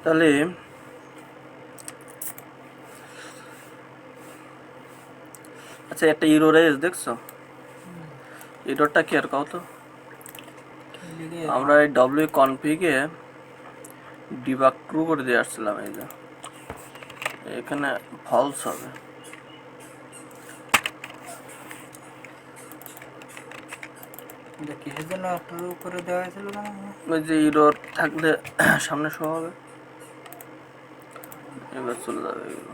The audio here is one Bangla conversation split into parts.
তাহলে আচ্ছা, একটা ইরোর এস দেখছো? ইরোরটা কি আর কও তো? আমরা এই ডব্লিউ কনফিগে ডিবাগ ট্রু করে দিয়ে আসছিলাম, এই যে এখানে ফলস হবে। কিসের জন্য ট্রু করে দেওয়া হয়েছিল? ওই যে ইরোর থাকলে সামনে শো হবে, এবার চলে যাবে এগুলো।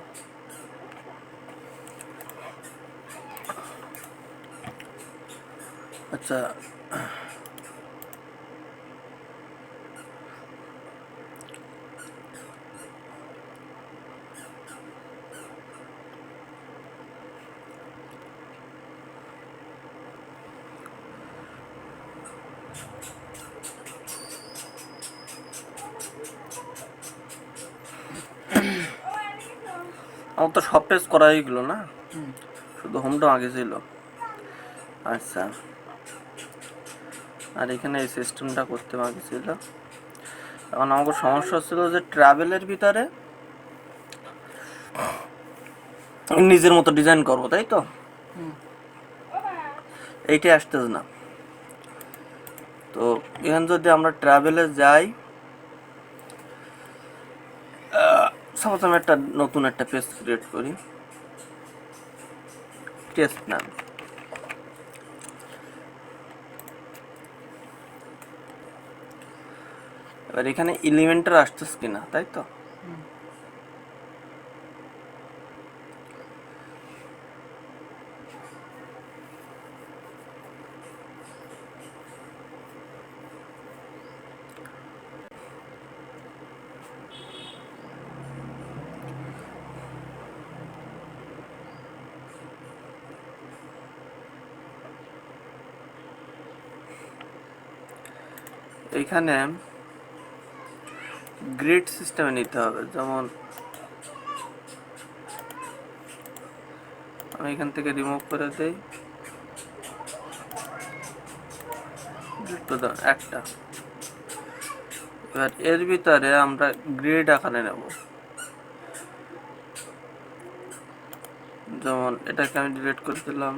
আচ্ছা, আমার তো সব পেজ করা হয়ে গেলো না, শুধু হোমটা আগে ছিল। আচ্ছা, আর এখানে এই সিস্টেমটা করতে বাকি ছিল। এখন আমাকে সমস্যা ছিল যে ট্রাভেলের ভিতরে নিজের মতো ডিজাইন করবো, তাই তো? এইটাই আসতেছে না। তো এখানে যদি আমরা ট্রাভেলে যাই, সাপোজ আমি একটা নতুন একটা পেজ ক্রিয়েট করি, টেস্ট নাম। এবার এখানে এলিমেন্টার আসতেছে কিনা, তাই তো? এইখানে গ্রিড সিস্টেমে নিতে হবে। যেমন আমি এখান থেকে রিমুভ করে দেই একটা। এবার এর ভিতরে আমরা গ্রিড আকারে নেব। যেমন এটাকে আমি ডিলিট করে দিলাম।